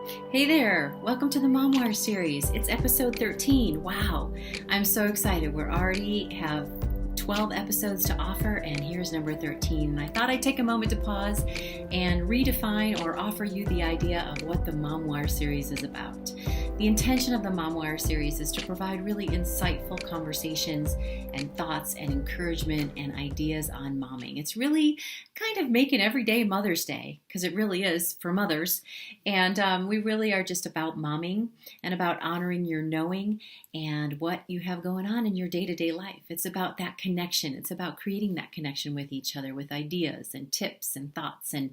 Hey there, welcome to the Momoir Series. It's episode 13. Wow, I'm so excited. We already have 12 episodes to offer, and here's number 13. And I thought I'd take a moment to pause and redefine or offer you the idea of what the Momoir Series is about. The intention of the Momoir Series is to provide really insightful conversations and thoughts and encouragement and ideas on momming. It's really kind of making every day Mother's Day, because it really is for mothers. And we really are just about momming and about honoring your knowing and what you have going on in your day-to-day life. It's about that connection. It's about creating that connection with each other with ideas and tips and thoughts and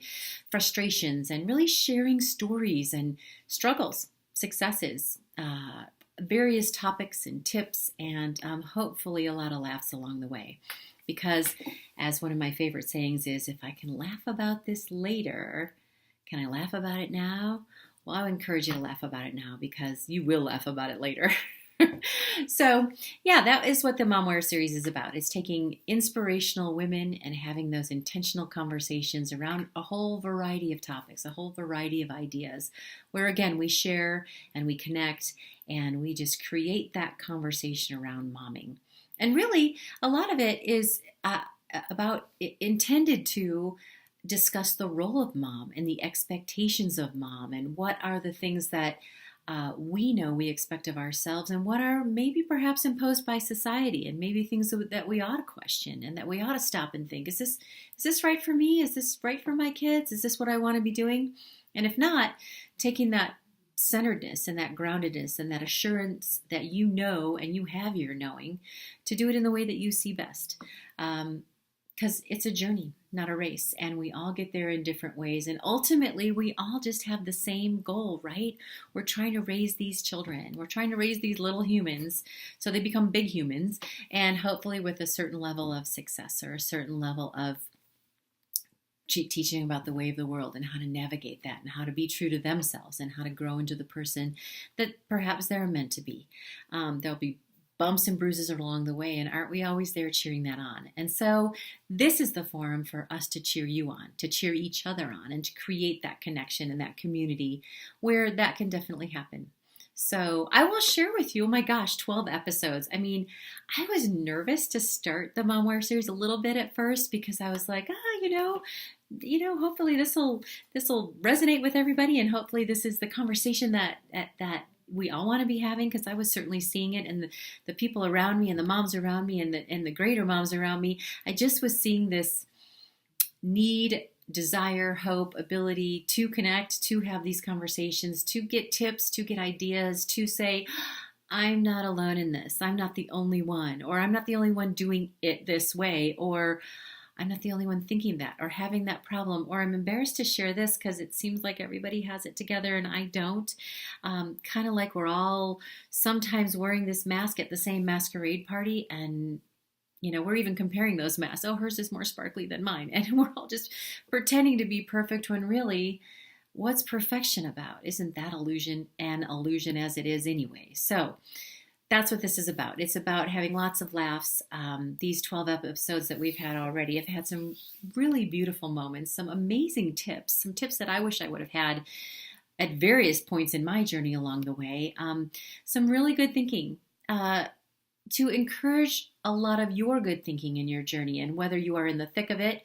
frustrations, and really sharing stories and struggles, successes, various topics and tips, and hopefully a lot of laughs along the way. Because, as one of my favorite sayings is, if I can laugh about this later, can I laugh about it now? Well, I would encourage you to laugh about it now, because you will laugh about it later. So, yeah, that is what the Momoir Series is about. It's taking inspirational women and having those intentional conversations around a whole variety of topics, a whole variety of ideas, where, again, we share and we connect and we just create that conversation around momming. And really, a lot of it is intended to discuss the role of mom and the expectations of mom, and what are the things that we know we expect of ourselves, and what are maybe perhaps imposed by society, and maybe things that we ought to question and that we ought to stop and think, is this right for me? Is this right for my kids? Is this what I want to be doing? And if not, taking that centeredness and that groundedness and that assurance that you know and you have your knowing, to do it in the way that you see best. Because it's a journey, not a race, and we all get there in different ways. And ultimately, we all just have the same goal, right? We're trying to raise these children. We're trying to raise these little humans so they become big humans, and hopefully with a certain level of success or a certain level of teaching about the way of the world and how to navigate that and how to be true to themselves and how to grow into the person that perhaps they're meant to be. There'll be bumps and bruises along the way, and aren't we always there cheering that on? And so this is the forum for us to cheer you on, to cheer each other on, and to create that connection and that community where that can definitely happen. So I will share with you, oh my gosh, 12 episodes. I mean, I was nervous to start the Momoir Series a little bit at first, because I was like, hopefully this will resonate with everybody, and hopefully this is the conversation that we all want to be having, because I was certainly seeing it, and the people around me and the moms around me and the greater moms around me. I just was seeing this need, desire, hope, ability to connect, to have these conversations, to get tips, to get ideas, to say, I'm not alone in this. I'm not the only one, or I'm not the only one doing it this way, or I'm not the only one thinking that or having that problem, or I'm embarrassed to share this because it seems like everybody has it together and I don't. Kind of like we're all sometimes wearing this mask at the same masquerade party, and we're even comparing those masks. Oh, hers is more sparkly than mine. And we're all just pretending to be perfect, when really, what's perfection about? Isn't that illusion an illusion as it is anyway? So that's what this is about. It's about having lots of laughs. These 12 episodes that we've had already have had some really beautiful moments, some amazing tips, some tips that I wish I would have had at various points in my journey along the way. Some really good thinking to encourage a lot of your good thinking in your journey. And whether you are in the thick of it,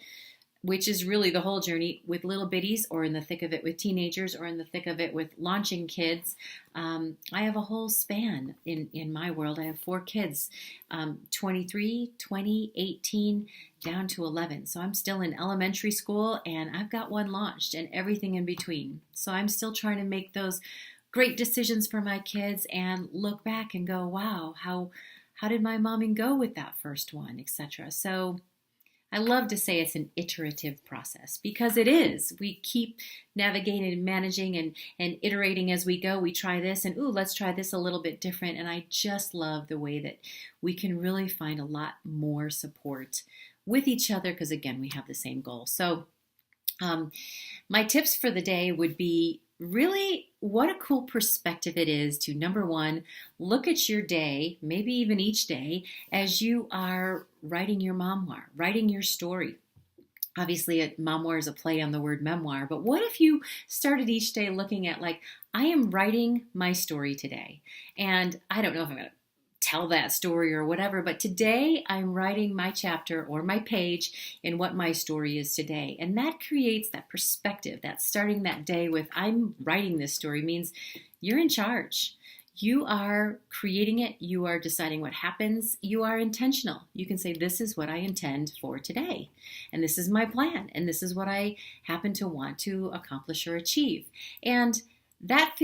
which is really the whole journey with little bitties, or in the thick of it with teenagers, or in the thick of it with launching kids. I have a whole span in my world. I have 4 kids, 23, 20, 18, down to 11. So I'm still in elementary school, and I've got one launched, and everything in between. So I'm still trying to make those great decisions for my kids and look back and go, wow, how did my momming go with that first one, etc. So I love to say it's an iterative process, because it is. We keep navigating and managing and iterating as we go. We try this and, let's try this a little bit different. And I just love the way that we can really find a lot more support with each other, because, again, we have the same goal. So my tips for the day would be, really, what a cool perspective it is to, number one, look at your day, maybe even each day, as you are writing your memoir, writing your story. Obviously, Momoir is a play on the word memoir, but what if you started each day looking at, like, I am writing my story today. And I don't know if I'm going to tell that story or whatever, but today I'm writing my chapter or my page in what my story is today. And that creates that perspective, that starting that day with I'm writing this story means you're in charge. You are creating it. You are deciding what happens. You are intentional. You can say, this is what I intend for today. And this is my plan. And this is what I happen to want to accomplish or achieve. And that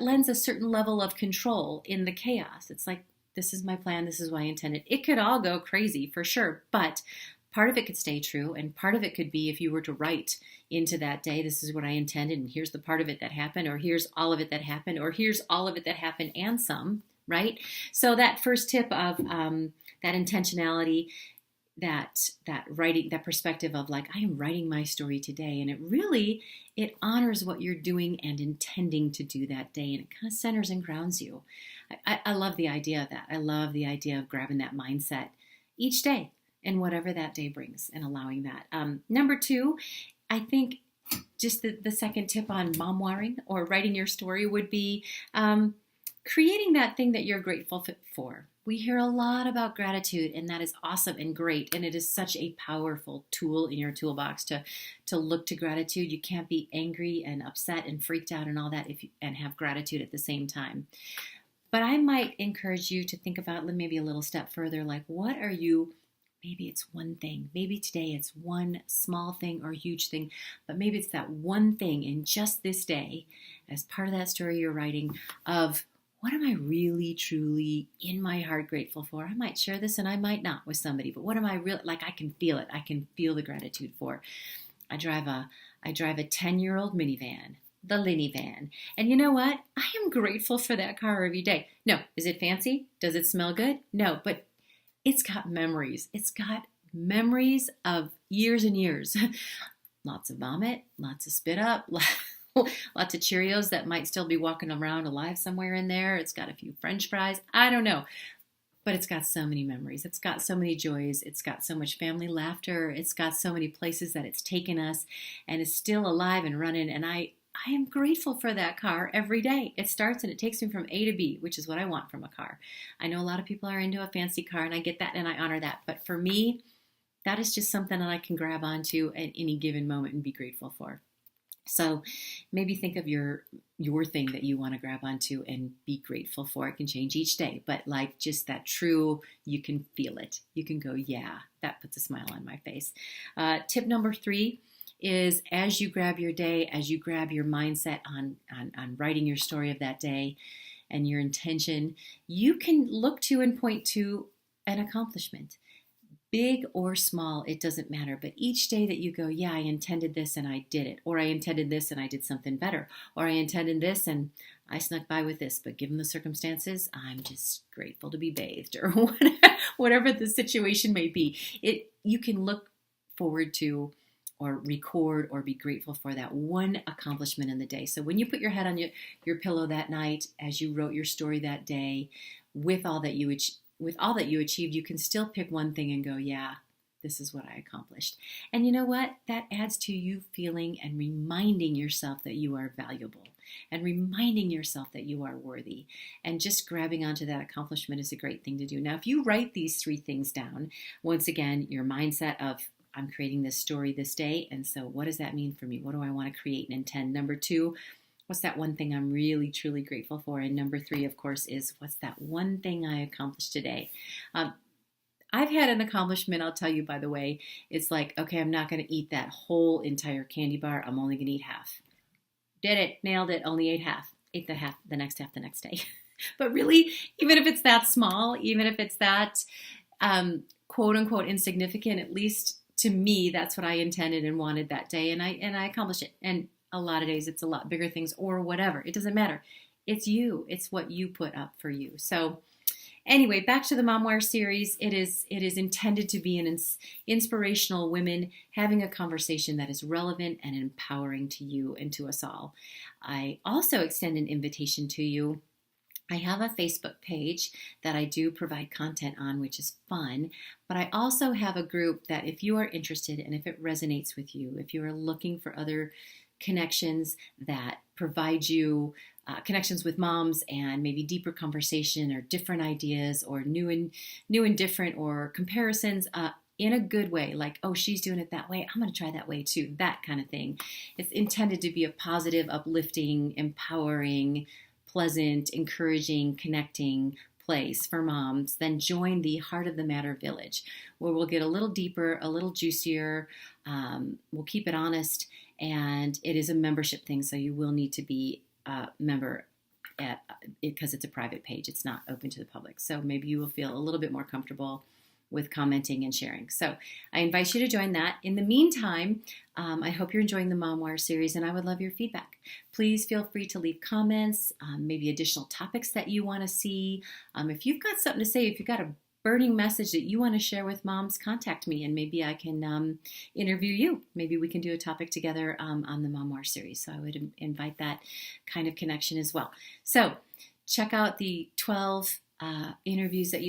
lends a certain level of control in the chaos. It's like, this is my plan. This is what I intended. It could all go crazy for sure, but part of it could stay true, and part of it could be if you were to write into that day, this is what I intended, and here's the part of it that happened, or here's all of it that happened, or here's all of it that happened and some, right? So that first tip of that intentionality, that writing, that perspective of like, I am writing my story today, and it honors what you're doing and intending to do that day, and it kind of centers and grounds you. I love the idea of that. I love the idea of grabbing that mindset each day and whatever that day brings and allowing that. Number two, I think just the second tip on memoiring or writing your story would be creating that thing that you're grateful for. We hear a lot about gratitude, and that is awesome and great, and it is such a powerful tool in your toolbox to look to gratitude. You can't be angry and upset and freaked out and all that and have gratitude at the same time. But I might encourage you to think about maybe a little step further, like what are you, maybe it's one thing, maybe today it's one small thing or huge thing, but maybe it's that one thing in just this day as part of that story you're writing of what am I really, truly in my heart grateful for? I might share this and I might not with somebody, but what am I really, like I can feel it. I can feel the gratitude for. I drive a 10-year-old minivan, the Linny van. And you know what? I am grateful for that car every day. No, is it fancy? Does it smell good? No, but it's got memories. It's got memories of years and years. Lots of vomit, lots of spit up, lots of Cheerios that might still be walking around alive somewhere in there. It's got a few French fries. I don't know. But it's got so many memories. It's got so many joys. It's got so much family laughter. It's got so many places that it's taken us and is still alive and running. And I am grateful for that car every day. It starts and it takes me from A to B, which is what I want from a car. I know a lot of people are into a fancy car, and I get that and I honor that. But for me, that is just something that I can grab onto at any given moment and be grateful for. So maybe think of your thing that you want to grab onto and be grateful for. It can change each day, but like just that true, you can feel it. You can go, yeah, that puts a smile on my face. Tip number 3 is as you grab your day, as you grab your mindset on writing your story of that day and your intention, you can look to and point to an accomplishment. Big or small, it doesn't matter. But each day that you go, yeah, I intended this and I did it. Or I intended this and I did something better. Or I intended this and I snuck by with this. But given the circumstances, I'm just grateful to be bathed. Or whatever the situation may be. You can look forward to or record or be grateful for that one accomplishment in the day. So when you put your head on your pillow that night, as you wrote your story that day, with all that you achieved, you can still pick one thing and go, yeah, this is what I accomplished. And you know what? That adds to you feeling and reminding yourself that you are valuable and reminding yourself that you are worthy. And just grabbing onto that accomplishment is a great thing to do. Now, if you write these 3 things down, once again, your mindset of I'm creating this story this day. And so what does that mean for me? What do I want to create and intend? Number 2, what's that one thing I'm really, truly grateful for? And number 3, of course, is what's that one thing I accomplished today? I've had an accomplishment, I'll tell you, by the way. It's like, okay, I'm not going to eat that whole entire candy bar. I'm only going to eat half. Did it. Nailed it. Only ate half. Ate the next half the next day. But really, even if it's that small, even if it's that quote unquote insignificant, at least to me, that's what I intended and wanted that day. And I accomplished it. And a lot of days it's a lot bigger things or whatever. It doesn't matter. It's you. It's what you put up for you. So anyway, back to the Momoir series. It is intended to be an inspirational women having a conversation that is relevant and empowering to you and to us all. I also extend an invitation to you I have a Facebook page that I do provide content on, which is fun, but I also have a group that if you are interested and if it resonates with you, if you are looking for other connections that provide you connections with moms and maybe deeper conversation or different ideas or new and different or comparisons, in a good way, like, oh, she's doing it that way, I'm going to try that way too, that kind of thing. It's intended to be a positive, uplifting, empowering, pleasant, encouraging, connecting place for moms. Then join the Heart of the Matter Village, where we'll get a little deeper, a little juicier. We'll keep it honest, and it is a membership thing, so you will need to be a member because it's a private page. It's not open to the public, so maybe you will feel a little bit more comfortable with commenting and sharing. So I invite you to join that. In the meantime, I hope you're enjoying the Momoir series, and I would love your feedback. Please feel free to leave comments, maybe additional topics that you want to see. If you've got something to say, if you've got a burning message that you want to share with moms, contact me, and maybe I can interview you. Maybe we can do a topic together on the Momoir series. So I would invite that kind of connection as well. So check out the 12 interviews that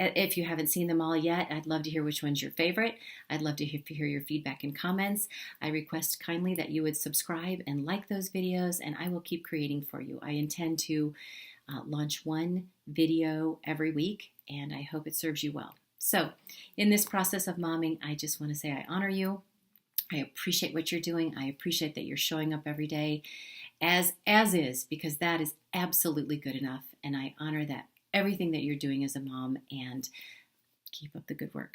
if you haven't seen them all yet. I'd love to hear which one's your favorite. I'd love to hear your feedback and comments. I request kindly that you would subscribe and like those videos, and I will keep creating for you. I intend to launch one video every week, and I hope it serves you well. So in this process of momming, I just want to say I honor you. I appreciate what you're doing. I appreciate that you're showing up every day as is, because that is absolutely good enough, and I honor that everything that you're doing as a mom, and keep up the good work.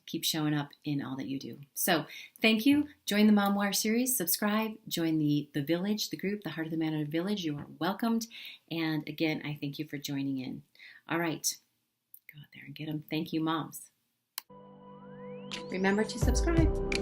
Keep showing up in all that you do. So thank you. Join the Momoir series. Subscribe. Join the village, the group, the Heart of the Matter Village. You are welcomed. And again, I thank you for joining in. All right. Go out there and get them. Thank you, moms. Remember to subscribe.